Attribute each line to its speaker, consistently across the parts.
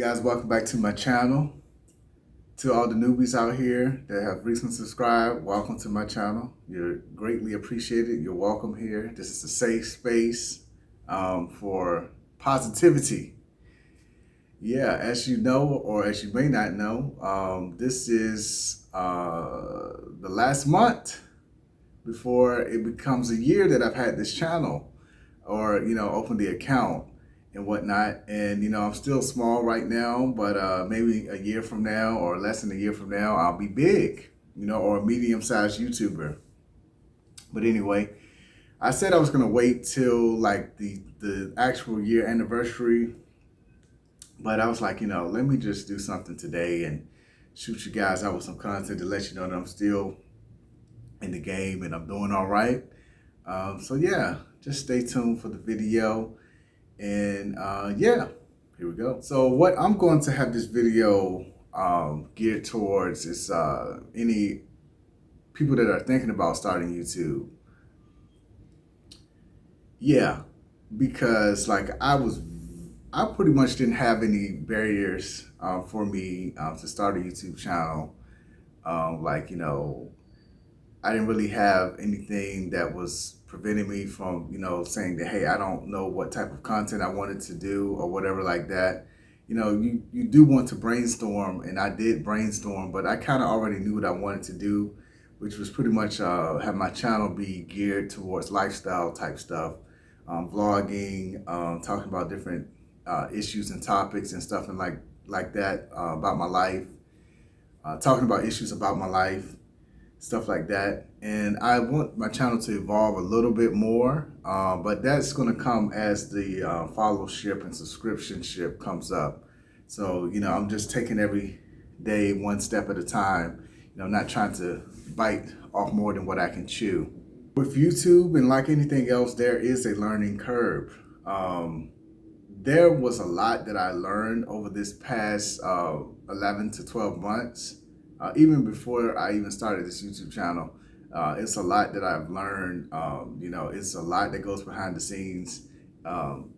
Speaker 1: guys, welcome back to my channel. To all the newbies out here that have recently subscribed, welcome to my channel. You're greatly appreciated. You're welcome here. This is a safe space for positivity. Yeah, as you know, or as you may not know, this is the last month before it becomes a year that I've had this channel or, opened the account and whatnot. And, I'm still small right now, but maybe a year from now or less than a year from now, I'll be big, or a medium-sized YouTuber. But anyway, I said I was going to wait till like the actual year anniversary. But I was like, let me just do something today and shoot you guys out with some content to let you know that I'm still in the game and I'm doing all right. So yeah, just stay tuned for the video. And yeah, here we go. So what I'm going to have this video geared towards is any people that are thinking about starting YouTube. Yeah, because like I pretty much didn't have any barriers for me to start a YouTube channel. I didn't really have anything that was preventing me from, saying that, hey, I don't know what type of content I wanted to do or whatever like that. You do want to brainstorm, and I did brainstorm, but I kind of already knew what I wanted to do, which was pretty much have my channel be geared towards lifestyle type stuff, vlogging, talking about different issues and topics and stuff and like that about my life, talking about issues about my life, stuff like that. And I want my channel to evolve a little bit more, but that's going to come as the followership and subscriptionship comes up. So, I'm just taking every day one step at a time, not trying to bite off more than what I can chew. With YouTube and like anything else, there is a learning curve. There was a lot that I learned over this past 11 to 12 months. Even before I even started this YouTube channel, it's a lot that I've learned. It's a lot that goes behind the scenes.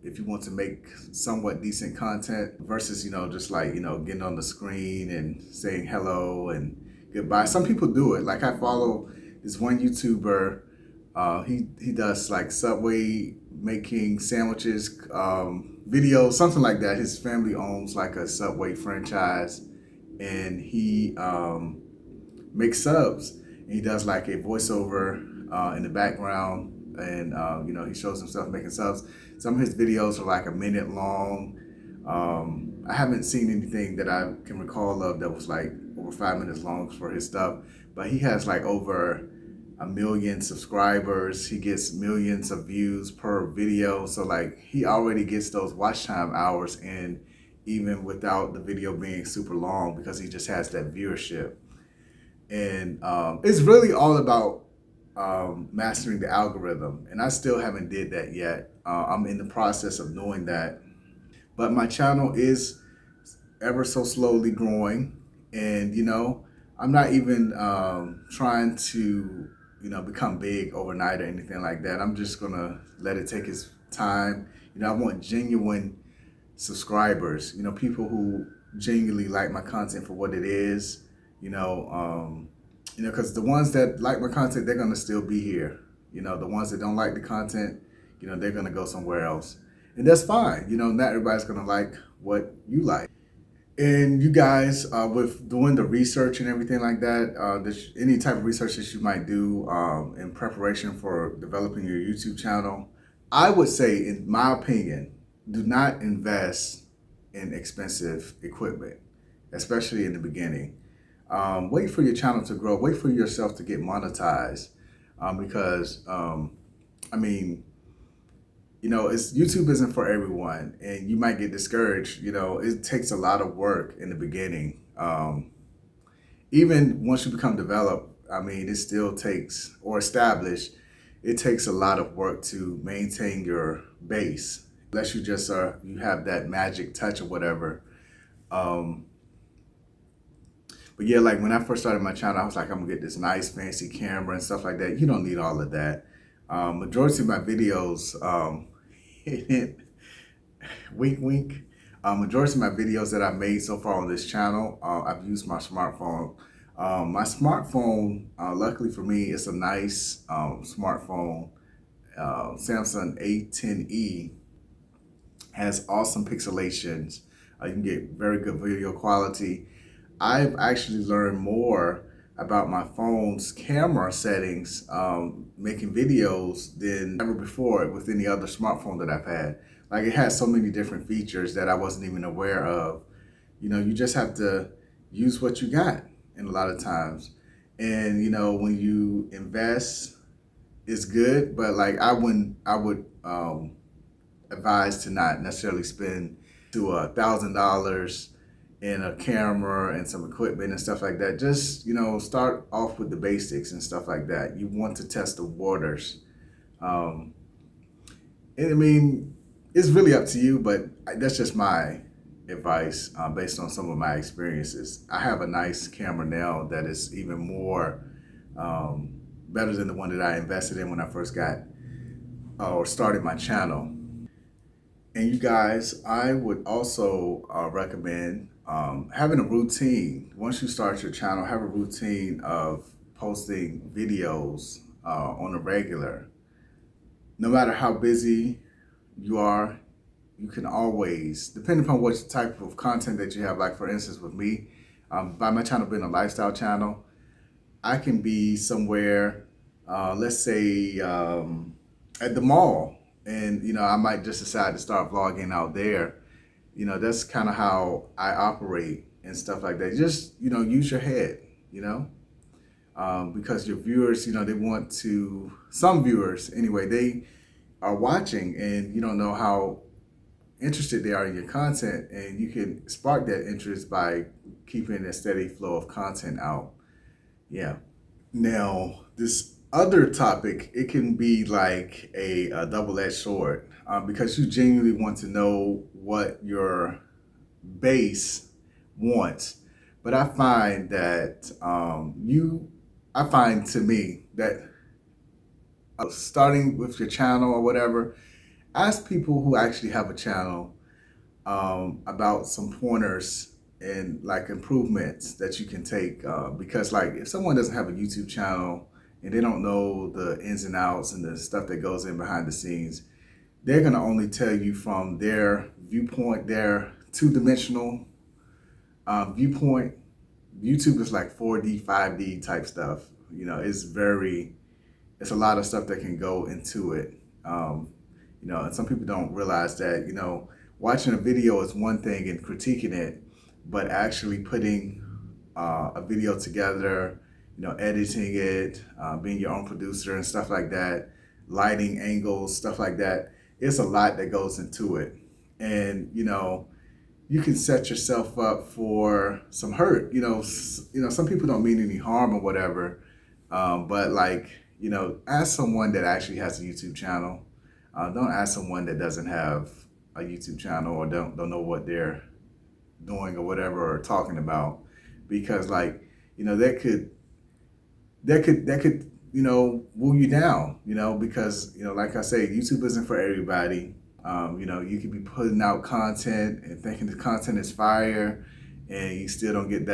Speaker 1: If you want to make somewhat decent content versus, just like, getting on the screen and saying hello and goodbye. Some people do it. Like I follow this one YouTuber. He does like Subway making sandwiches, videos, something like that. His family owns like a Subway franchise, and he makes subs. And he does like a voiceover in the background, and he shows himself making subs. Some of his videos are like a minute long. I haven't seen anything that I can recall of that was like over 5 minutes long for his stuff, but he has like over 1 million subscribers. He gets millions of views per video. So like he already gets those watch time hours in, even without the video being super long, because he just has that viewership. And it's really all about mastering the algorithm. And I still haven't did that yet. I'm in the process of doing that. But my channel is ever so slowly growing. And, I'm not even trying to become big overnight or anything like that. I'm just gonna let it take its time. I want genuine subscribers, people who genuinely like my content for what it is, because the ones that like my content, they're gonna still be here. The ones that don't like the content, they're gonna go somewhere else, and that's fine. Not everybody's gonna like what you like. And you guys, with doing the research and everything like that, any type of research that you might do in preparation for developing your YouTube channel, I would say, in my opinion, do not invest in expensive equipment, especially in the beginning. Wait for your channel to grow. Wait for yourself to get monetized, because, YouTube isn't for everyone, and you might get discouraged. It takes a lot of work in the beginning. Even once you become developed, it still takes, or established, it takes a lot of work to maintain your base, unless you just you have that magic touch or whatever. But yeah, like when I first started my channel, I was like, I'm gonna get this nice fancy camera and stuff like that. You don't need all of that. Majority of my videos, wink, wink, Majority of my videos that I've made so far on this channel, I've used my smartphone. My smartphone, luckily for me, it's a nice smartphone. Samsung A10e has awesome pixelations. You can get very good video quality. I've actually learned more about my phone's camera settings, making videos than ever before with any other smartphone that I've had. Like, it has so many different features that I wasn't even aware of. You know, you just have to use what you got in a lot of times. And, you know, when you invest, it's good, but like I would advise to not necessarily spend to $1,000 in a camera and some equipment and stuff like that. Just, you know, start off with the basics and stuff like that. You want to test the waters. And I mean, it's really up to you, but that's just my advice based on some of my experiences. I have a nice camera now that is even more better than the one that I invested in when I first got or started my channel. And you guys, I would also recommend having a routine. Once you start your channel, have a routine of posting videos on a regular. No matter how busy you are, you can always, depending upon what type of content that you have, like for instance with me, by my channel being a lifestyle channel, I can be somewhere, let's say at the mall, and you know, I might just decide to start vlogging out there. You know, that's kind of how I operate and stuff like that. Just, you know, use your head, you know, because your viewers, you know, they want to, some viewers anyway, they are watching and you don't know how interested they are in your content, and you can spark that interest by keeping a steady flow of content out. Yeah. Now, this other topic, it can be like a double-edged sword because you genuinely want to know what your base wants. But I find that I find to me that starting with your channel or whatever, ask people who actually have a channel about some pointers and like improvements that you can take, because like if someone doesn't have a YouTube channel and they don't know the ins and outs and the stuff that goes in behind the scenes, they're going to only tell you from their viewpoint, their two-dimensional viewpoint. YouTube is like 4D, 5D type stuff. You know, it's a lot of stuff that can go into it. You know, and some people don't realize that, you know, watching a video is one thing and critiquing it, but actually putting a video together, you know, editing it, being your own producer and stuff like that, lighting angles, stuff like that. It's a lot that goes into it. And, you know, you can set yourself up for some hurt. You know, some people don't mean any harm or whatever, but like, you know, ask someone that actually has a YouTube channel. Don't ask someone that doesn't have a YouTube channel or don't know what they're doing or whatever or talking about, because like, you know, that could you know, wool you down, you know, because, you know, like I say, YouTube isn't for everybody. You know, you could be putting out content and thinking the content is fire, and you still don't get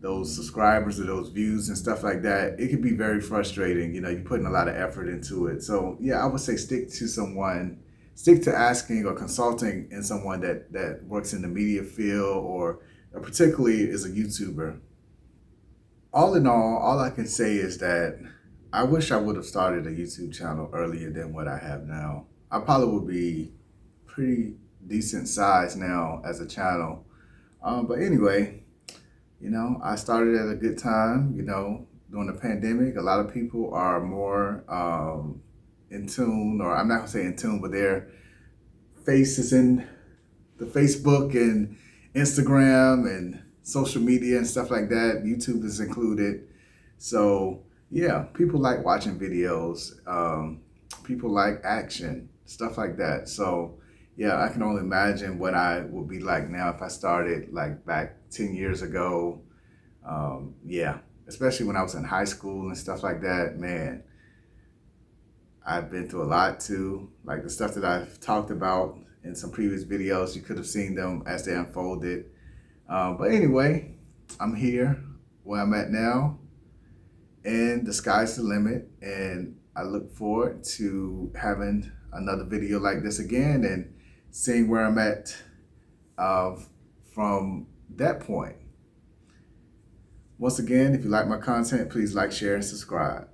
Speaker 1: those subscribers or those views and stuff like that. It could be very frustrating. You know, you're putting a lot of effort into it. So yeah, I would say stick to asking or consulting in someone that works in the media field or particularly is a YouTuber. All in all I can say is that I wish I would have started a YouTube channel earlier than what I have now. I probably would be pretty decent size now as a channel. But anyway, you know, I started at a good time. You know, during the pandemic, a lot of people are more in tune, or I'm not gonna say in tune, but their face is in the Facebook and Instagram and social media and stuff like that. YouTube is included. So yeah, people like watching videos. People like action, stuff like that. So yeah, I can only imagine what I would be like now if I started like back 10 years ago. Yeah, especially when I was in high school and stuff like that, man, I've been through a lot too. Like the stuff that I've talked about in some previous videos. You could have seen them as they unfolded. But anyway, I'm here where I'm at now, and the sky's the limit. And I look forward to having another video like this again and seeing where I'm at from that point. Once again, if you like my content, please like, share, and subscribe.